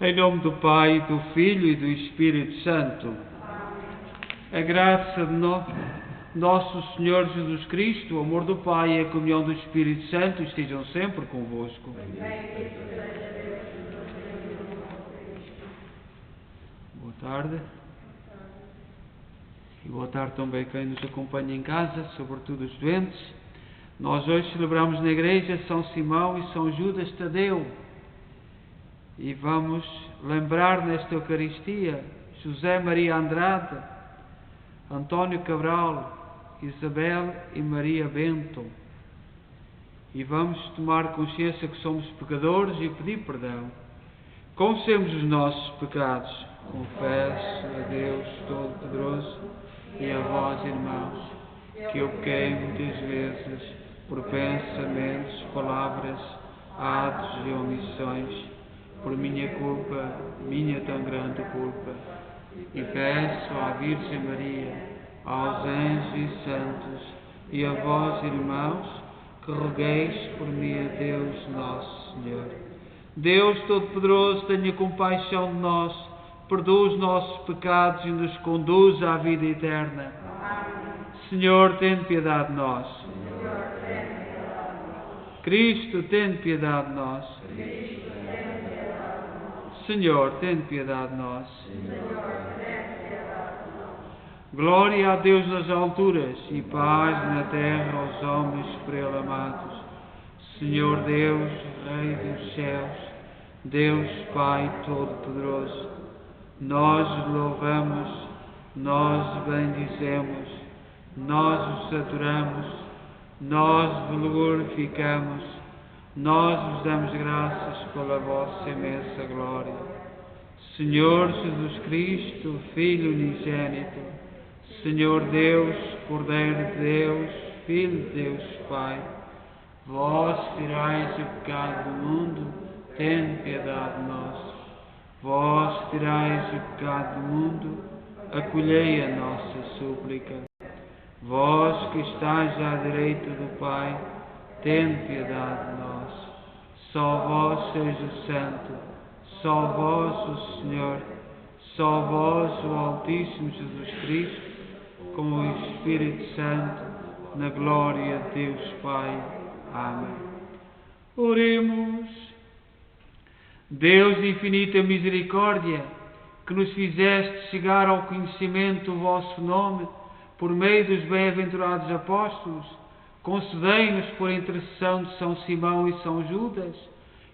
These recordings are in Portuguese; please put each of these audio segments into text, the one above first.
Em nome do Pai, do Filho e do Espírito Santo. A graça de nosso Senhor Jesus Cristo, o amor do Pai e a comunhão do Espírito Santo estejam sempre convosco. Boa tarde. E boa tarde também quem nos acompanha em casa, sobretudo os doentes. Nós hoje celebramos na igreja São Simão e São Judas Tadeu. E vamos lembrar nesta Eucaristia José Maria Andrade, António Cabral, Isabel e Maria Bento. E vamos tomar consciência que somos pecadores e pedir perdão. Confessemos os nossos pecados. Confesso a Deus Todo-Poderoso e a vós, irmãos, que eu pequei muitas vezes por pensamentos, palavras, atos e omissões, por minha culpa, minha tão grande culpa. E peço à Virgem Maria, aos anjos e santos e a vós, irmãos, que rogueis por mim a Deus nosso Senhor. Deus Todo-Poderoso, tenha compaixão de nós, perdoa os nossos pecados e nos conduz à vida eterna. Senhor, tem piedade de nós. Cristo, tem piedade de nós. Senhor, tem piedade de nós. Glória a Deus nas alturas e paz na terra aos homens por Ele amados. Senhor Deus, Rei dos céus, Deus Pai Todo-Poderoso, nós louvamos, nós bendizemos, nós os adoramos, nós vos glorificamos, nós vos damos graças pela vossa imensa glória. Senhor Jesus Cristo, Filho unigênito, Senhor Deus, Cordeiro de Deus, Filho de Deus Pai, vós tirais o pecado do mundo, tende piedade de nós. Vós tirais o pecado do mundo, acolhei a nossa súplica. Vós que estáis à direita do Pai, tende piedade de nós. Só vós sois o Santo, só vós o Senhor, só vós o Altíssimo Jesus Cristo, com o Espírito Santo, na glória de Deus Pai. Amém. Oremos. Deus de infinita misericórdia, que nos fizeste chegar ao conhecimento do vosso nome, por meio dos bem-aventurados apóstolos, concedei-nos, por intercessão de São Simão e São Judas,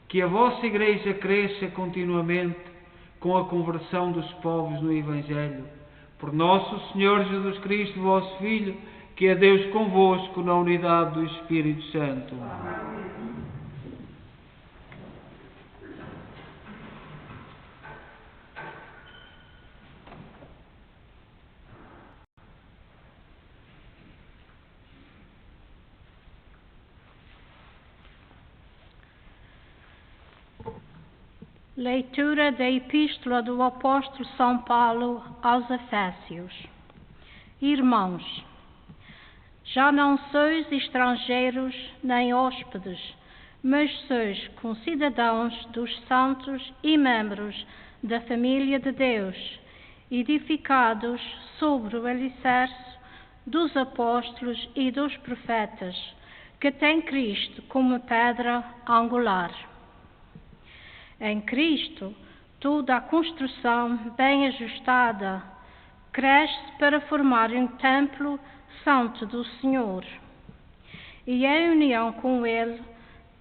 que a vossa Igreja cresça continuamente com a conversão dos povos no Evangelho. Por nosso Senhor Jesus Cristo, vosso Filho, que é Deus convosco na unidade do Espírito Santo. Amém. Leitura da Epístola do Apóstolo São Paulo aos Efésios. Irmãos, já não sois estrangeiros nem hóspedes, mas sois concidadãos dos santos e membros da família de Deus, edificados sobre o alicerce dos apóstolos e dos profetas, que tem Cristo como pedra angular. Em Cristo, toda a construção bem ajustada cresce para formar um templo santo do Senhor. E em união com Ele,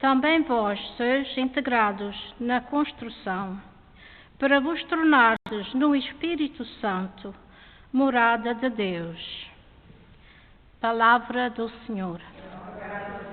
também vós sois integrados na construção, para vos tornardes no Espírito Santo, morada de Deus. Palavra do Senhor. Amen.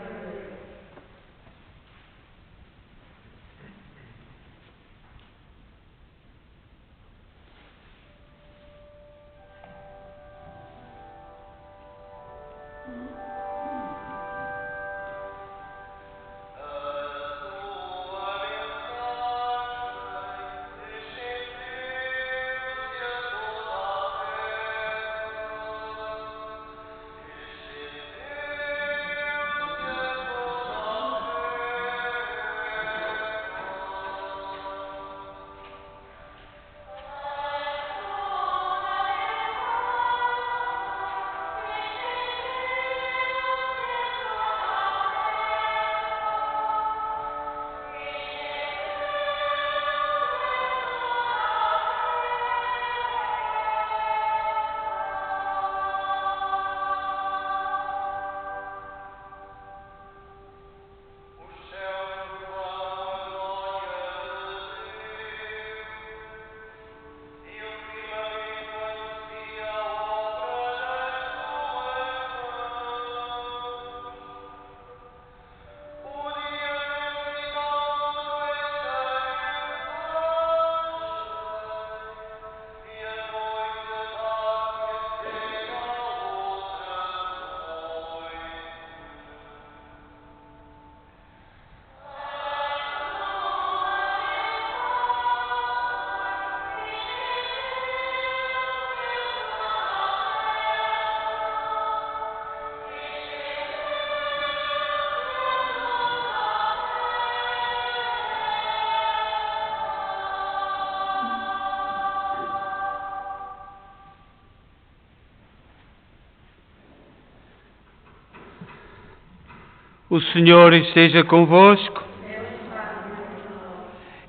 O Senhor esteja convosco.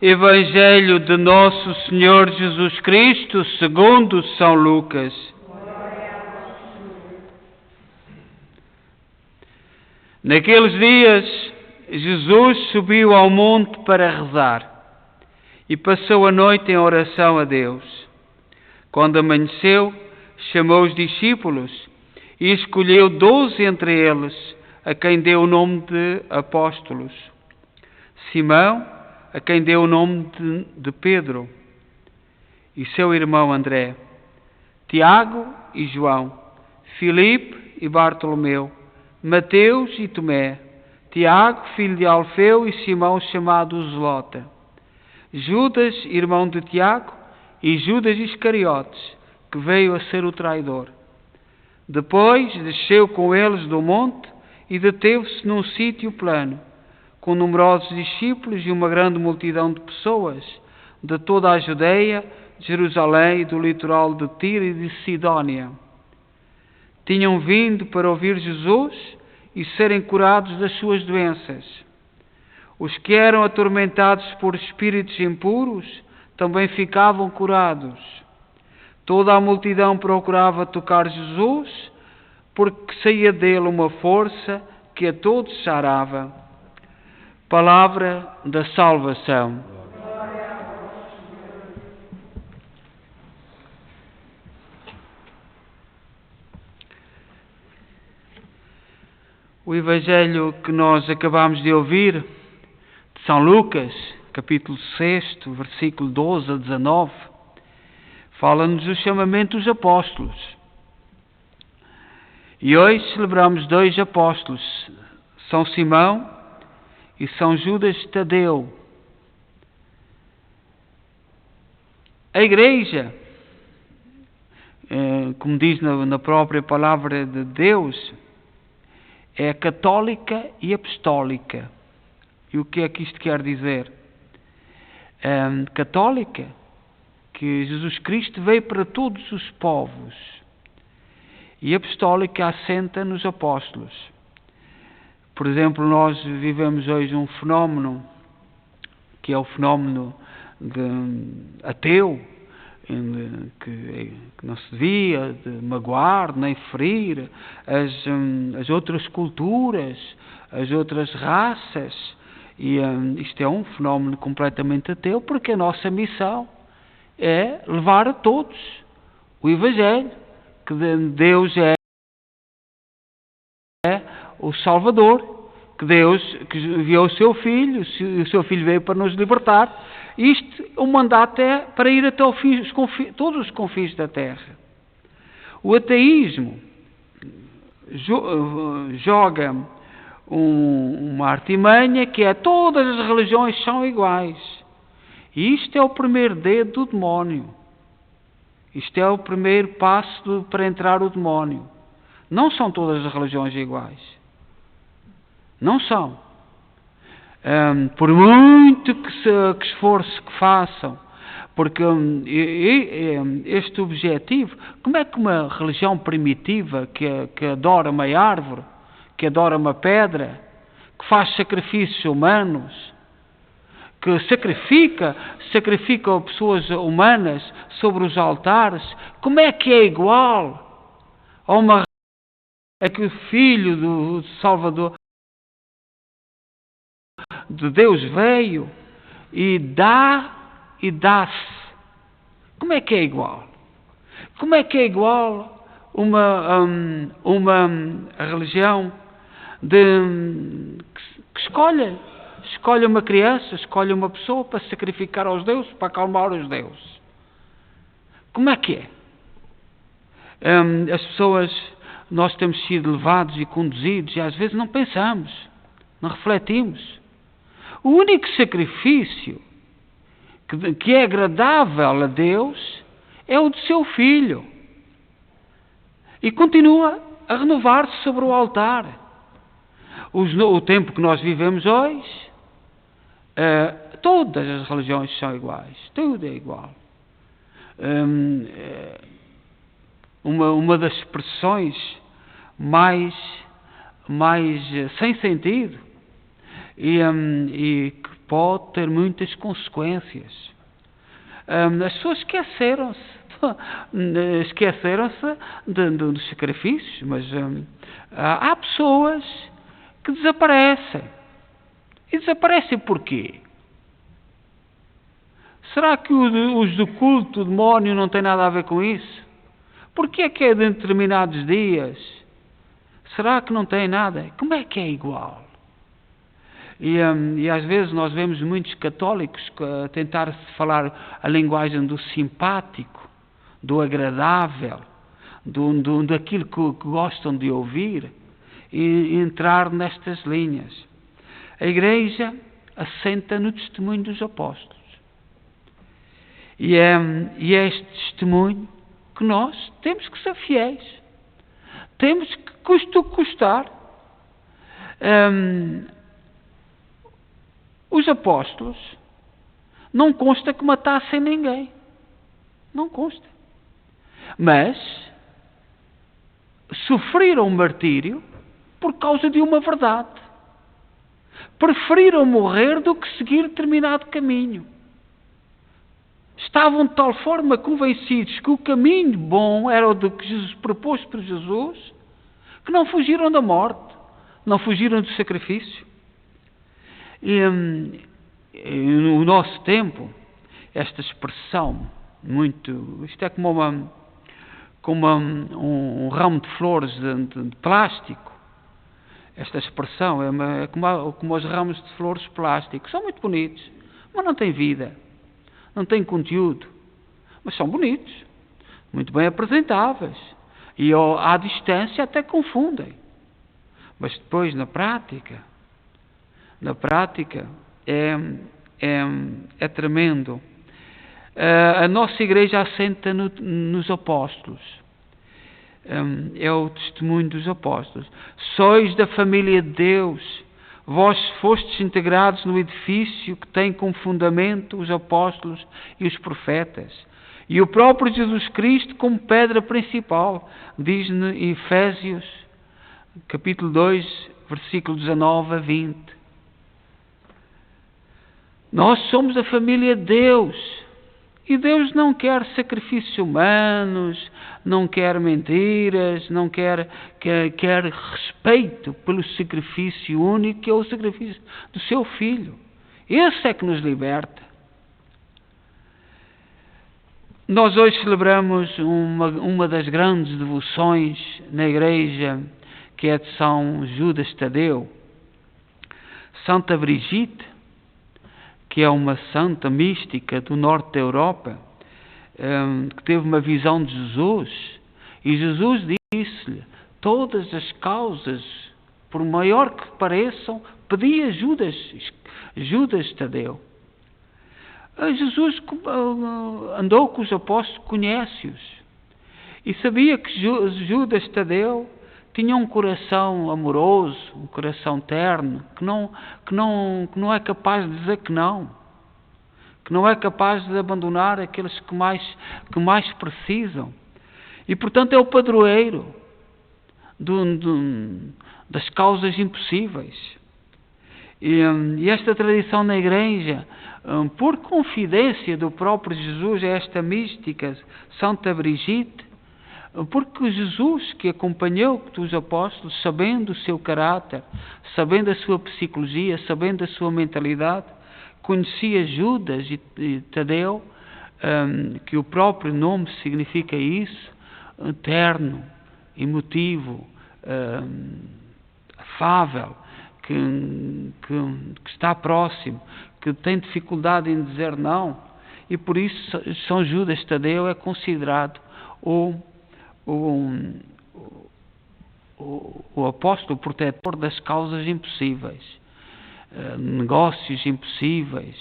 Evangelho de Nosso Senhor Jesus Cristo, segundo São Lucas. Naqueles dias, Jesus subiu ao monte para rezar e passou a noite em oração a Deus. Quando amanheceu, chamou os discípulos e escolheu 12 entre eles, a quem deu o nome de apóstolos. Simão, a quem deu o nome de Pedro, e seu irmão André, Tiago e João, Filipe e Bartolomeu, Mateus e Tomé, Tiago, filho de Alfeu, e Simão, chamado Zelota, Judas, irmão de Tiago, e Judas Iscariotes, que veio a ser o traidor. Depois desceu com eles do monte e deteve-se num sítio plano, com numerosos discípulos e uma grande multidão de pessoas, de toda a Judeia, de Jerusalém e do litoral de Tiro e de Sidónia. Tinham vindo para ouvir Jesus e serem curados das suas doenças. Os que eram atormentados por espíritos impuros também ficavam curados. Toda a multidão procurava tocar Jesus, porque saía dele uma força que a todos sarava. Palavra da salvação. O Evangelho que nós acabamos de ouvir, de São Lucas, capítulo 6, versículo 12 a 19, fala-nos do chamamento dos apóstolos. E hoje celebramos 2 apóstolos, São Simão e São Judas Tadeu. A Igreja, como diz na própria palavra de Deus, é católica e apostólica. E o que é que isto quer dizer? Católica, que Jesus Cristo veio para todos os povos, e apostólica assenta nos apóstolos. Por exemplo, nós vivemos hoje um fenómeno, que é o fenómeno ateu, que não se devia de magoar nem ferir as outras culturas, as outras raças, e isto é um fenómeno completamente ateu, porque a nossa missão é levar a todos o Evangelho, que Deus é o Salvador, que enviou o seu Filho, o seu Filho veio para nos libertar. Isto, o mandato é para ir até todos os confins da terra. O ateísmo joga uma artimanha que é: todas as religiões são iguais. E isto é o primeiro dedo do demónio. Isto é o primeiro passo para entrar o demónio. Não são todas as religiões iguais. Não são. Por muito que esforço que façam, porque este objetivo, como é que uma religião primitiva que adora uma árvore, que adora uma pedra, que faz sacrifícios humanos, que sacrifica pessoas humanas sobre os altares, como é que é igual a uma a que o Filho do Salvador de Deus veio e dá-se? Como é que é igual? Como é que é igual uma religião que escolhe uma criança, escolhe uma pessoa para sacrificar aos deuses, para acalmar os deuses? Como é que é? As pessoas, nós temos sido levados e conduzidos e às vezes não pensamos, não refletimos. O único sacrifício que é agradável a Deus é o de seu Filho. E continua a renovar-se sobre o altar. O tempo que nós vivemos hoje, todas as religiões são iguais. Tudo é igual. Uma das expressões mais sem sentido e que pode ter muitas consequências. As pessoas esqueceram-se dos sacrifícios, mas há pessoas que desaparecem. E desaparecem porquê? Será que os do culto, o demónio, não tem nada a ver com isso? Porquê é que é de determinados dias? Será que não tem nada? Como é que é igual? E às vezes nós vemos muitos católicos a tentar falar a linguagem do simpático, do agradável, daquilo que gostam de ouvir e entrar nestas linhas. A Igreja assenta no testemunho dos apóstolos. E é este testemunho que nós temos que ser fiéis. Temos que, custe o que custar. Os apóstolos não consta que matassem ninguém. Não consta. Mas sofreram martírio por causa de uma verdade. Preferiram morrer do que seguir determinado caminho. Estavam de tal forma convencidos que o caminho bom era o de que Jesus propôs por Jesus, que não fugiram da morte, não fugiram do sacrifício. E no nosso tempo, esta expressão isto é como um ramo de flores de plástico. Esta expressão é como os ramos de flores de plástico. São muito bonitos, mas não têm vida, não têm conteúdo, mas são bonitos, muito bem apresentáveis, e à distância até confundem. Mas depois, na prática é tremendo. A nossa Igreja assenta nos apóstolos. É o testemunho dos apóstolos. Sois da família de Deus. Vós fostes integrados no edifício que tem como fundamento os apóstolos e os profetas. E o próprio Jesus Cristo como pedra principal. Diz em Efésios, capítulo 2, versículo 19 a 20. Nós somos a família de Deus. E Deus não quer sacrifícios humanos, não quer mentiras, não quer respeito pelo sacrifício único, que é o sacrifício do seu Filho. Esse é que nos liberta. Nós hoje celebramos uma das grandes devoções na Igreja, que é de São Judas Tadeu. Santa Brigitte, que é uma santa mística do norte da Europa, que teve uma visão de Jesus, e Jesus disse-lhe, todas as causas, por maior que pareçam, pedia Judas Tadeu. Jesus andou com os apóstolos, conhece-os, e sabia que Judas Tadeu tinha um coração amoroso, um coração terno, que não é capaz de dizer que não é capaz de abandonar aqueles que mais precisam. E, portanto, é o padroeiro das causas impossíveis. E esta tradição na Igreja, por confidência do próprio Jesus, é esta mística, Santa Brigitte, porque Jesus, que acompanhou os apóstolos, sabendo o seu caráter, sabendo a sua psicologia, sabendo a sua mentalidade, conhecia Judas e Tadeu, que o próprio nome significa isso, terno, emotivo, afável, que está próximo, que tem dificuldade em dizer não, e por isso São Judas Tadeu é considerado o apóstolo protetor das causas impossíveis, negócios impossíveis,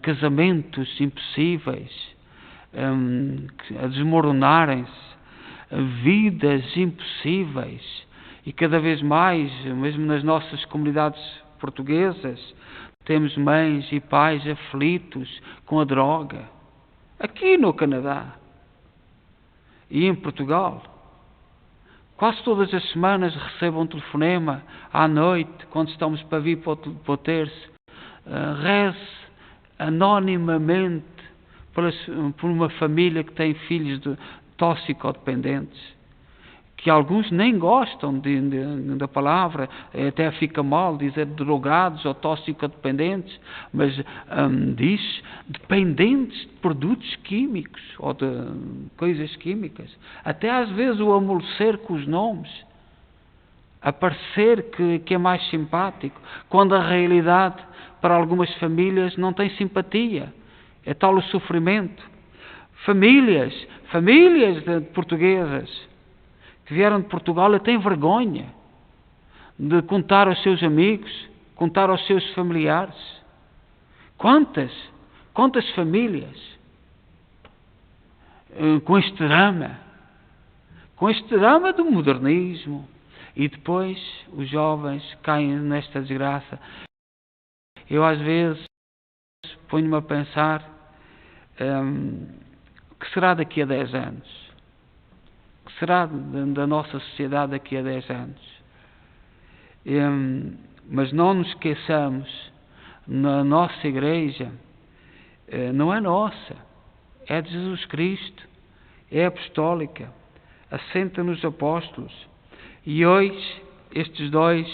casamentos impossíveis, a desmoronarem-se, vidas impossíveis, e cada vez mais, mesmo nas nossas comunidades portuguesas, temos mães e pais aflitos com a droga, aqui no Canadá e em Portugal. quase todas as semanas recebo um telefonema à noite, quando estamos para vir para o terço. Reze anonimamente por uma família que tem filhos toxicodependentes, que alguns nem gostam da palavra, até fica mal dizer drogados ou toxicodependentes, mas diz dependentes de produtos químicos ou de coisas químicas. Até às vezes o amolecer com os nomes, a parecer que é mais simpático, quando a realidade para algumas famílias não tem simpatia. É tal o sofrimento. Famílias portuguesas que vieram de Portugal e têm vergonha de contar aos seus amigos, contar aos seus familiares. Quantas famílias com este drama do modernismo, e depois os jovens caem nesta desgraça. Eu às vezes ponho-me a pensar que será daqui a 10 anos? Que será da nossa sociedade daqui a 10 anos? Mas não nos esqueçamos, na nossa igreja, não é nossa, é de Jesus Cristo, é apostólica, assenta nos apóstolos. E hoje estes dois,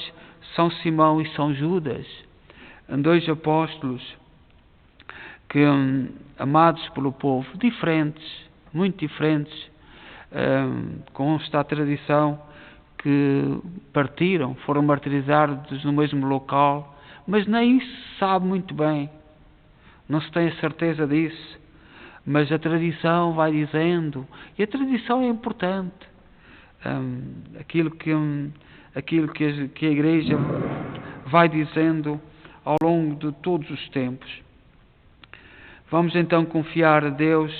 São Simão e São Judas, dois apóstolos que, amados pelo povo, diferentes, muito diferentes, consta a tradição que partiram, foram martirizados no mesmo local, mas nem isso se sabe muito bem, não se tem a certeza disso, mas a tradição vai dizendo, e a tradição é importante, aquilo que a Igreja vai dizendo ao longo de todos os tempos. Vamos então confiar a Deus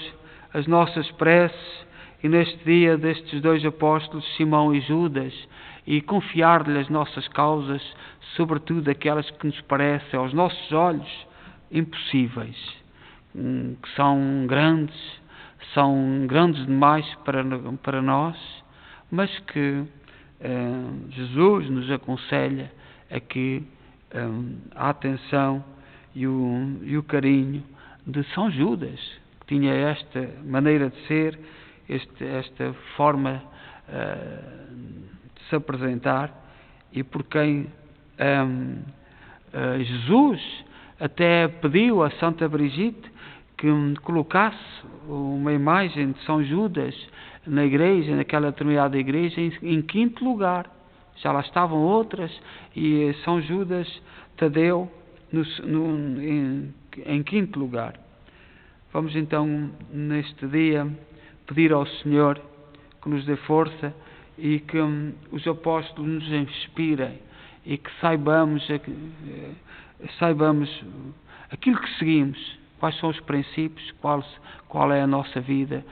as nossas preces, e neste dia destes dois apóstolos, Simão e Judas, e confiar-lhe as nossas causas, sobretudo aquelas que nos parecem aos nossos olhos impossíveis, que são grandes demais para nós, mas que Jesus nos aconselha a que a atenção e o carinho de São Judas, que tinha esta maneira de ser, esta forma de se apresentar, e por quem Jesus até pediu a Santa Brigitte que colocasse uma imagem de São Judas na igreja, naquela determinada igreja, em quinto lugar. Já lá estavam outras, e São Judas Tadeu em quinto lugar. Vamos então, neste dia, pedir ao Senhor que nos dê força e que os apóstolos nos inspirem, e que saibamos aquilo que seguimos, quais são os princípios, qual é a nossa vida,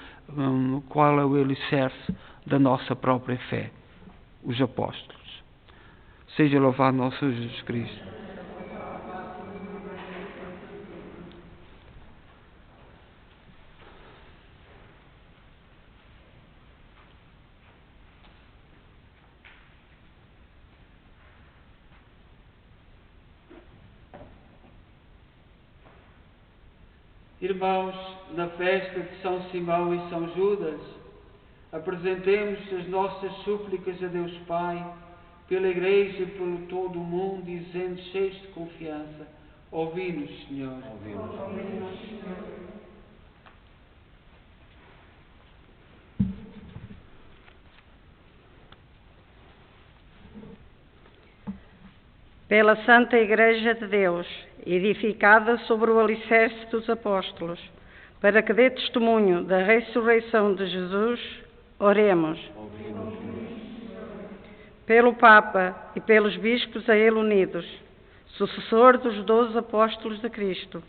qual é o alicerce da nossa própria fé, os apóstolos. Seja louvado nosso Senhor Jesus Cristo. Irmãos, na festa de São Simão e São Judas, apresentemos as nossas súplicas a Deus Pai, pela Igreja e por todo o mundo, dizendo, cheios de confiança: ouvi-nos, Senhor. Ouvi-nos, Senhor. Pela Santa Igreja de Deus, edificada sobre o alicerce dos apóstolos, para que dê testemunho da ressurreição de Jesus, oremos. Pelo Papa e pelos bispos a ele unidos, sucessor dos 12 apóstolos de Cristo,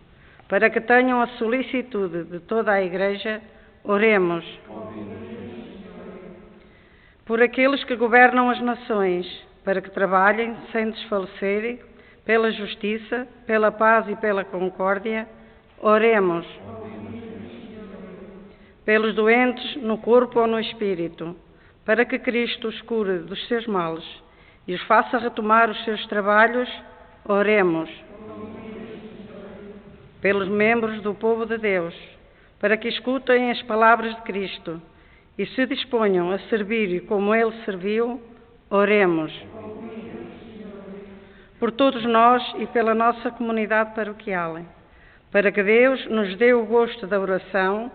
para que tenham a solicitude de toda a Igreja, oremos. Por aqueles que governam as nações, para que trabalhem sem desfalecerem, pela justiça, pela paz e pela concórdia, oremos. Pelos doentes no corpo ou no espírito, para que Cristo os cure dos seus males e os faça retomar os seus trabalhos, oremos. Pelos membros do povo de Deus, para que escutem as palavras de Cristo e se disponham a servir como Ele serviu, oremos. Por todos nós e pela nossa comunidade paroquial, para que Deus nos dê o gosto da oração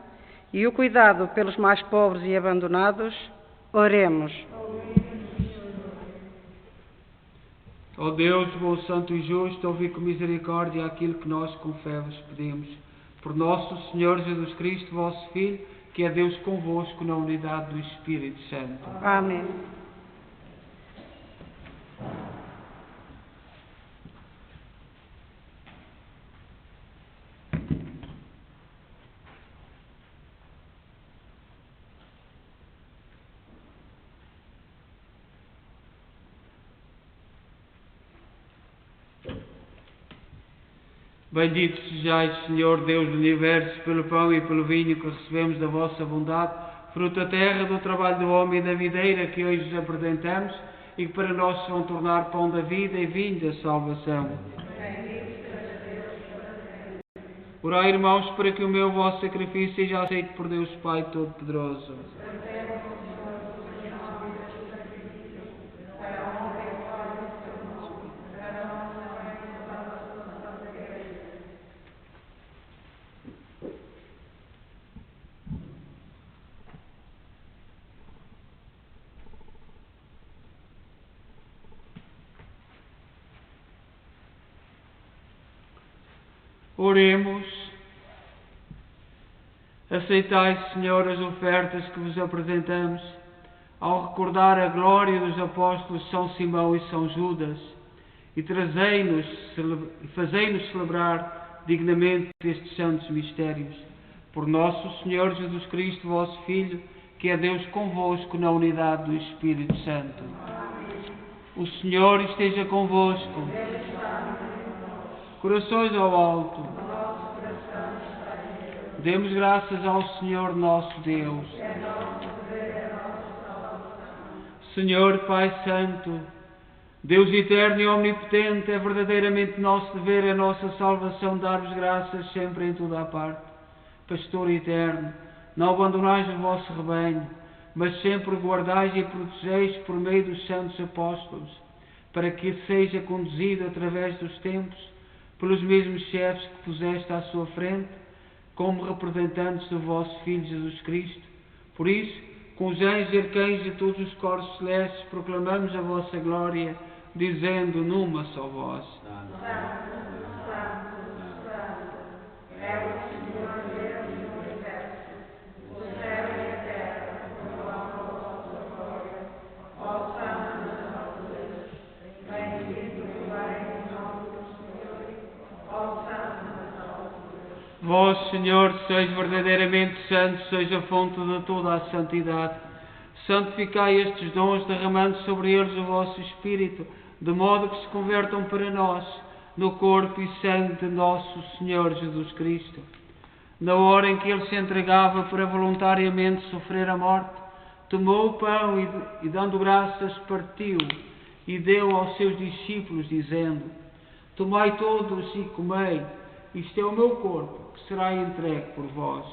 e o cuidado pelos mais pobres e abandonados, oremos. Ó Deus, bom, santo e justo, ouvi com misericórdia aquilo que nós com fé vos pedimos. Por nosso Senhor Jesus Cristo, vosso Filho, que é Deus convosco na unidade do Espírito Santo. Amém. Bendito sejais, Senhor Deus do Universo, pelo pão e pelo vinho que recebemos da vossa bondade, fruto da terra, do trabalho do homem e da videira que hoje vos apresentamos e que para nós se vão tornar pão da vida e vinho da salvação. Orai, irmãos, para que o vosso sacrifício seja aceito por Deus Pai Todo-Poderoso. Oremos. Aceitai, Senhor, as ofertas que vos apresentamos, ao recordar a glória dos apóstolos São Simão e São Judas, e fazei-nos celebrar dignamente estes santos mistérios. Por nosso Senhor Jesus Cristo, vosso Filho, que é Deus convosco na unidade do Espírito Santo. O Senhor esteja convosco. Corações ao alto. Demos graças ao Senhor nosso Deus. Senhor Pai Santo, Deus eterno e omnipotente, é verdadeiramente nosso dever, é nossa salvação dar-vos graças sempre em toda a parte. Pastor eterno, não abandonais o vosso rebanho, mas sempre guardais e protegeis por meio dos santos apóstolos, para que seja conduzido através dos tempos pelos mesmos chefes que puseste à sua frente, como representantes do vosso Filho Jesus Cristo. Por isso, com os anjos e arcanjos e todos os coros celestes, proclamamos a vossa glória, dizendo numa só voz: Vós, Senhor, sois verdadeiramente santos, sois a fonte de toda a santidade. Santificai estes dons, derramando sobre eles o vosso Espírito, de modo que se convertam para nós no corpo e sangue de nosso Senhor Jesus Cristo. Na hora em que Ele se entregava para voluntariamente sofrer a morte, tomou o pão e dando graças, partiu e deu aos seus discípulos, dizendo: Tomai todos e comei, isto é o meu corpo, que será entregue por vós.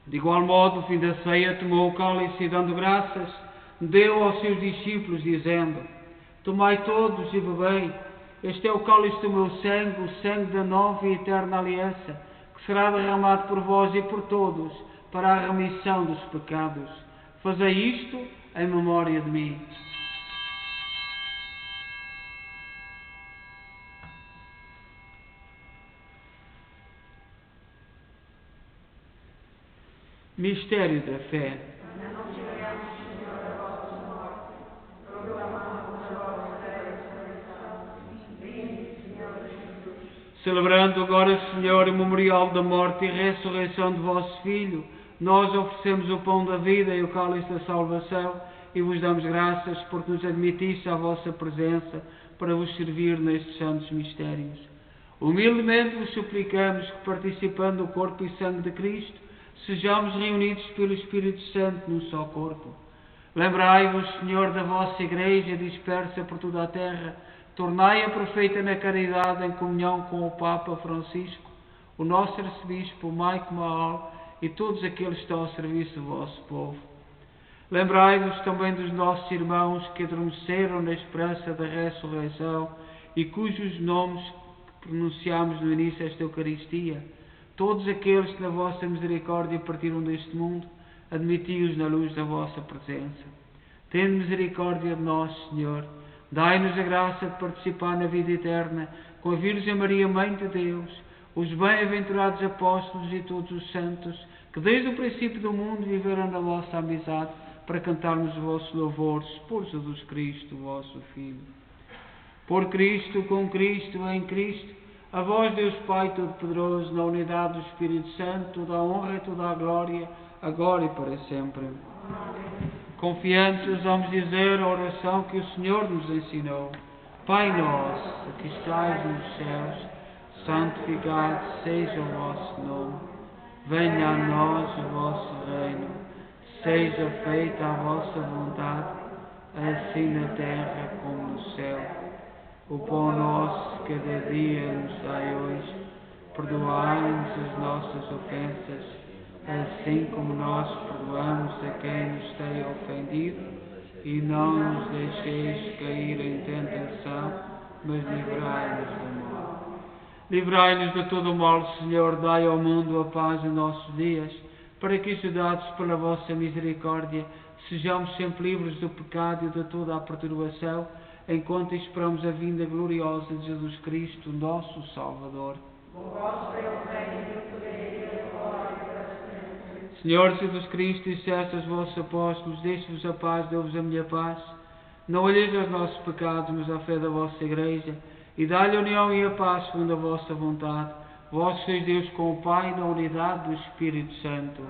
De igual modo, no fim da ceia, tomou o cálice e, dando graças, deu aos seus discípulos, dizendo: Tomai todos e bebei, este é o cálice do meu sangue, o sangue da nova e eterna aliança, que será derramado por vós e por todos, para a remissão dos pecados. Fazei isto em memória de mim. Mistério da fé. Celebrando agora, Senhor, o memorial da morte e ressurreição de vosso Filho, nós oferecemos o pão da vida e o cálice da salvação e vos damos graças porque nos admitiste à vossa presença para vos servir nestes santos mistérios. Humildemente vos suplicamos que, participando do corpo e sangue de Cristo, sejamos reunidos pelo Espírito Santo num só corpo. Lembrai-vos, Senhor, da vossa Igreja dispersa por toda a terra, tornai-a perfeita na caridade em comunhão com o Papa Francisco, o nosso arcebispo Maico Maal e todos aqueles que estão ao serviço do vosso povo. Lembrai-vos também dos nossos irmãos que adormeceram na esperança da ressurreição e cujos nomes pronunciamos no início desta Eucaristia. Todos aqueles que na vossa misericórdia partiram deste mundo, admiti-os na luz da vossa presença. Tende misericórdia de nós, Senhor. Dai-nos a graça de participar na vida eterna com a Virgem Maria, Mãe de Deus, os bem-aventurados apóstolos e todos os santos, que desde o princípio do mundo viveram na vossa amizade, para cantarmos os vossos louvores por Jesus Cristo, vosso Filho. Por Cristo, com Cristo, em Cristo, a vós, Deus Pai Todo-Poderoso, na unidade do Espírito Santo, toda a honra e toda a glória, agora e para sempre. Confiantes, vamos dizer a oração que o Senhor nos ensinou. Pai nosso, que estais nos céus, santificado seja o vosso nome. Venha a nós o vosso reino. Seja feita a vossa vontade, assim na terra como no céu. O pão nosso de cada dia nos dai hoje. Perdoai-nos as nossas ofensas, assim como nós perdoamos a quem nos tem ofendido, e não nos deixeis cair em tentação, mas livrai-nos do mal. Livrai-nos de todo o mal, Senhor, dai ao mundo a paz em nossos dias, para que, ajudados pela vossa misericórdia, sejamos sempre livres do pecado e de toda a perturbação, enquanto esperamos a vinda gloriosa de Jesus Cristo, nosso Salvador. Senhor Jesus Cristo, disseste aos vossos apóstolos: deixe-vos a paz, dou-vos a minha paz. Não olheis aos nossos pecados, mas à fé da vossa Igreja, e dá-lhe a união e a paz segundo a vossa vontade. Vós sois Deus com o Pai, na unidade do Espírito Santo.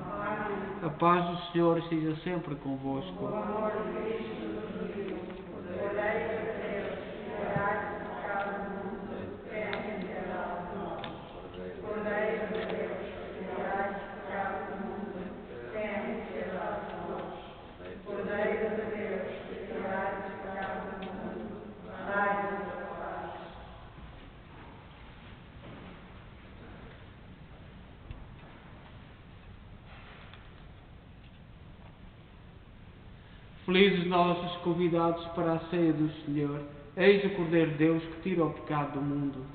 A paz do Senhor esteja sempre convosco. Felizes nós os convidados para a ceia do Senhor. Eis o Cordeiro de Deus que tira o pecado do mundo.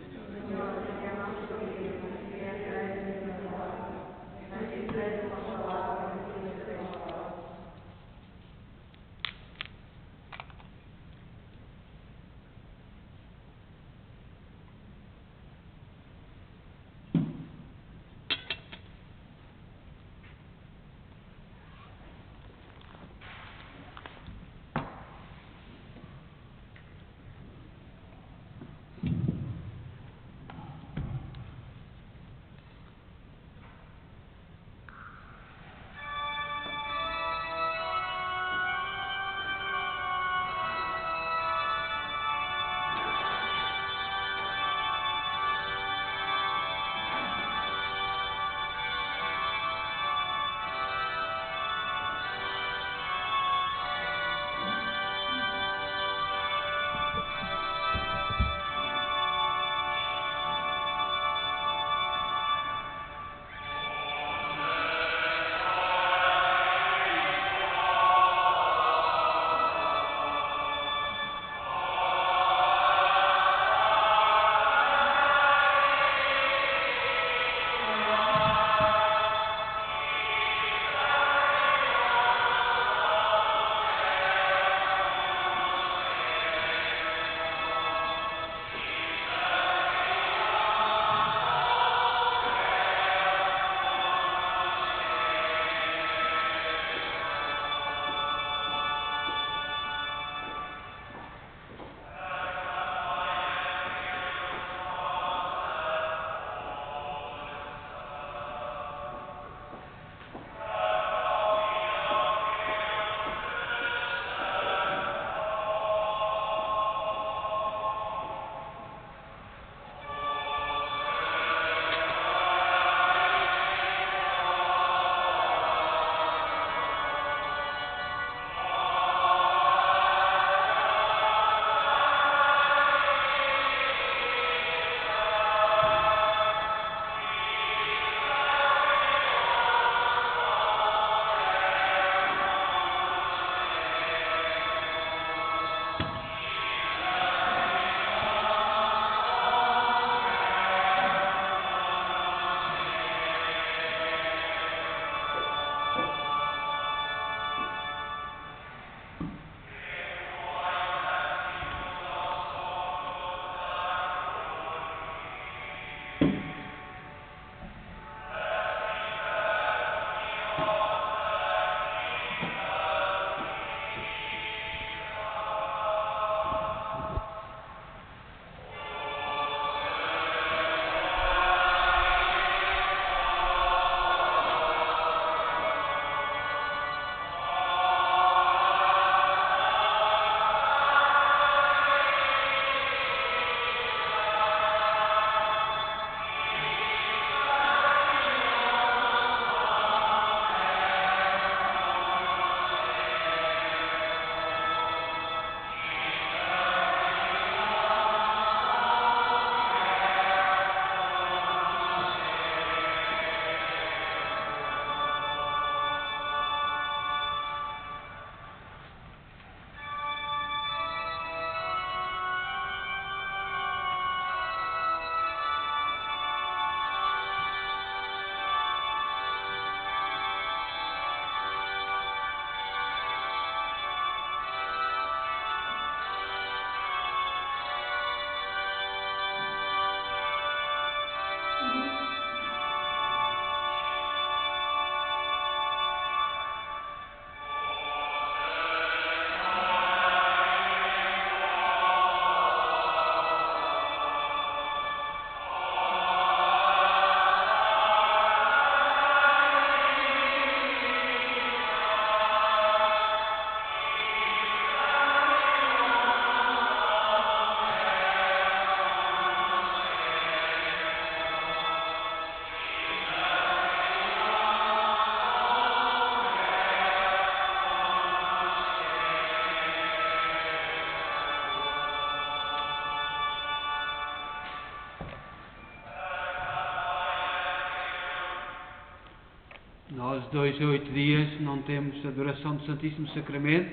Nós, 2 a 8 dias, não temos adoração do Santíssimo Sacramento,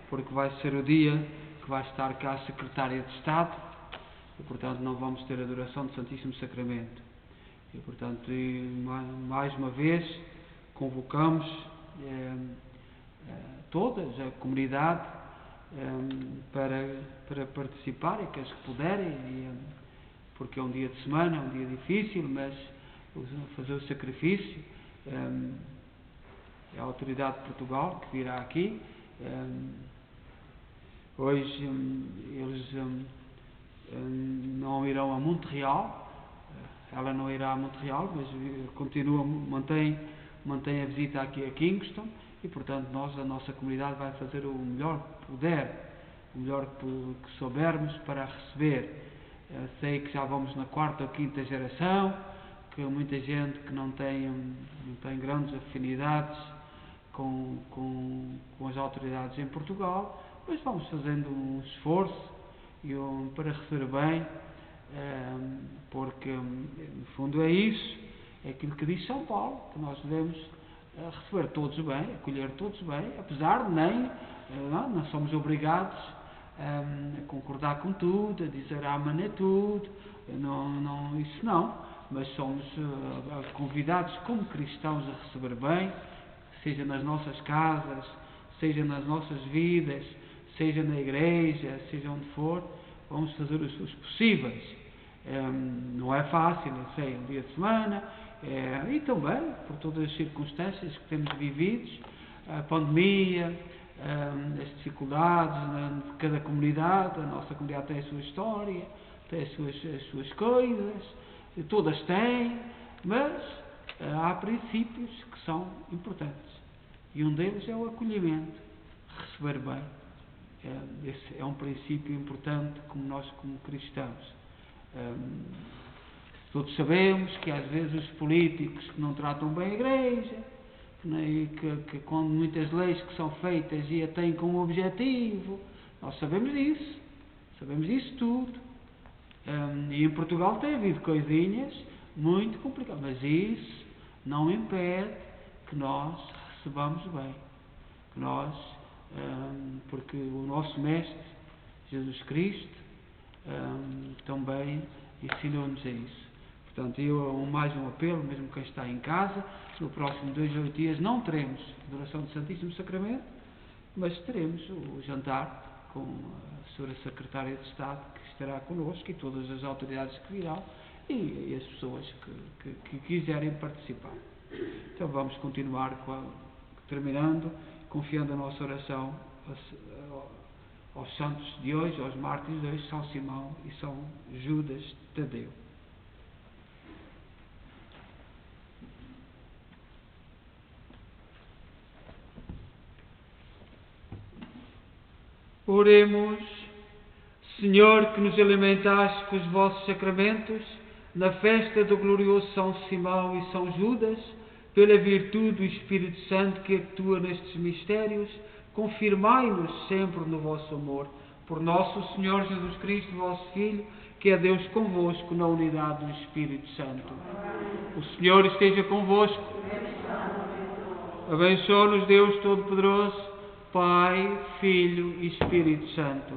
porque vai ser o dia que vai estar cá a Secretária de Estado, e, portanto, não vamos ter adoração do Santíssimo Sacramento. E, portanto, mais uma vez, convocamos toda a comunidade para participar, e aqueles que puderem, porque é um dia de semana, é um dia difícil, mas fazer o sacrifício. É a autoridade de Portugal que virá aqui. Hoje eles não irão a Montreal, ela não irá a Montreal, mas continua, mantém a visita aqui a Kingston, e portanto a nossa comunidade vai fazer o melhor que puder, o melhor que soubermos para a receber. Sei que já vamos na 4ª ou 5ª geração, que muita gente que não tem grandes afinidades com as autoridades em Portugal, mas vamos fazendo um esforço para receber bem, porque no fundo é isso, é aquilo que diz São Paulo, que nós devemos receber todos bem, acolher todos bem, apesar de não somos obrigados a concordar com tudo, a dizer amém a tudo, isso não. Mas somos convidados como cristãos a receber bem, seja nas nossas casas, seja nas nossas vidas, seja na igreja, seja onde for, vamos fazer os possíveis. Não é fácil, eu sei, é um dia de semana, e também por todas as circunstâncias que temos vivido, a pandemia, as dificuldades de cada comunidade. A nossa comunidade tem a sua história, tem as suas coisas, todas têm, mas há princípios que são importantes, e um deles é o acolhimento, receber bem. Esse é um princípio importante nós como cristãos. Todos sabemos que às vezes os políticos que não tratam bem a igreja, que com muitas leis que são feitas e a têm como objetivo, nós sabemos disso tudo. E em Portugal tem havido coisinhas muito complicadas, mas isso não impede que nós recebamos bem, porque o nosso Mestre, Jesus Cristo, também ensinou-nos a isso. Portanto, mais um apelo, mesmo quem está em casa, no próximo 2 a 8 dias não teremos adoração do Santíssimo Sacramento, mas teremos o jantar com a Sra. Secretária de Estado, que estará connosco, e todas as autoridades que virão, e as pessoas que quiserem participar. Então vamos continuar terminando, confiando a nossa oração aos santos de hoje, aos mártires de hoje, São Simão e São Judas Tadeu. Oremos. Senhor, que nos alimentaste com os vossos sacramentos, na festa do glorioso São Simão e São Judas, pela virtude do Espírito Santo que atua nestes mistérios, confirmai-nos sempre no vosso amor. Por nosso Senhor Jesus Cristo, vosso Filho, que é Deus convosco na unidade do Espírito Santo. O Senhor esteja convosco. Abençoe-nos Deus Todo-Poderoso, Pai, Filho e Espírito Santo.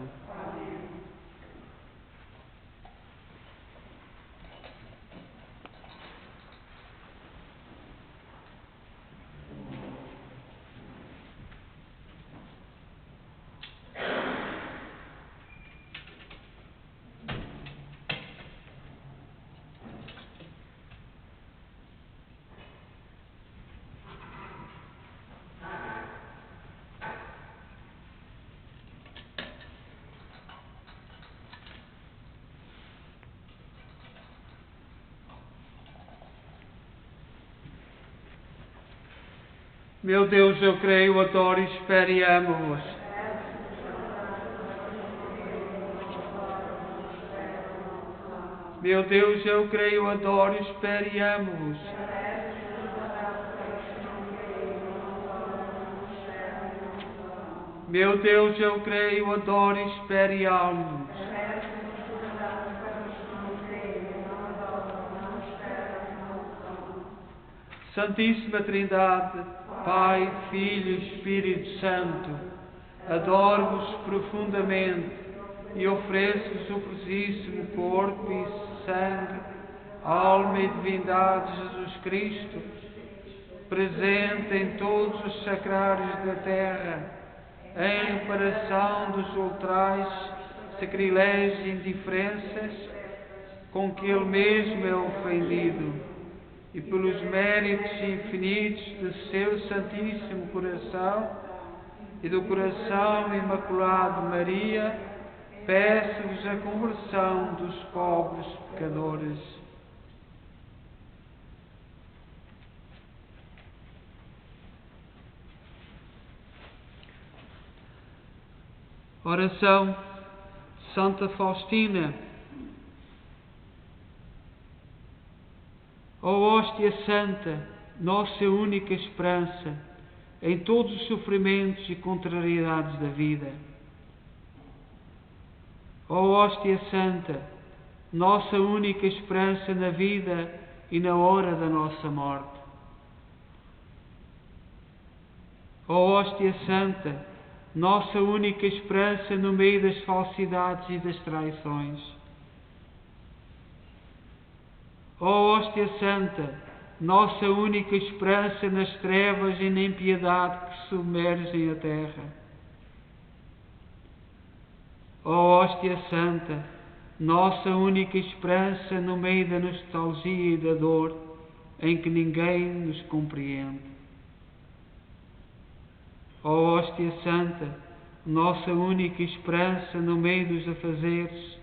Meu Deus, eu creio, adoro, espero e amo-vos. Meu Deus, eu creio, adoro, espero e amo-vos. Meu Deus, eu creio, adoro, espero e amo-vos. Santíssima Trindade, Pai, Filho e Espírito Santo, adoro-vos profundamente e ofereço-vos o preciosíssimo corpo e sangue, alma e divindade de Jesus Cristo, presente em todos os sacrários da terra, em reparação dos ultrais, sacrilégios e indiferenças com que Ele mesmo é ofendido, e pelos méritos infinitos de seu Santíssimo Coração e do Coração Imaculado de Maria, peço-vos a conversão dos pobres pecadores. Oração de Santa Faustina. Ó hóstia santa, nossa única esperança em todos os sofrimentos e contrariedades da vida. Ó hóstia santa, nossa única esperança na vida e na hora da nossa morte. Ó hóstia santa, nossa única esperança no meio das falsidades e das traições. Ó hóstia santa, nossa única esperança nas trevas e na impiedade que submergem a terra. Ó hóstia santa, nossa única esperança no meio da nostalgia e da dor em que ninguém nos compreende. Ó hóstia santa, nossa única esperança no meio dos afazeres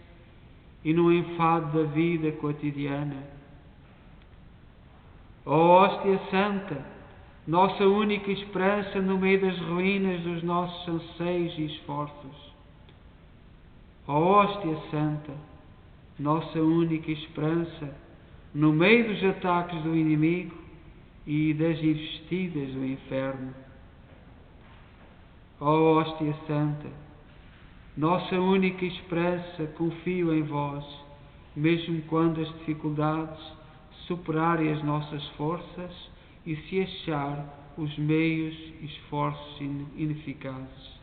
e no enfado da vida cotidiana. Ó hóstia santa, nossa única esperança no meio das ruínas dos nossos anseios e esforços. Ó hóstia santa, nossa única esperança no meio dos ataques do inimigo e das investidas do inferno. Ó hóstia santa, nossa única esperança, confio em vós, mesmo quando as dificuldades superarem as nossas forças e se achar os meios e esforços ineficazes.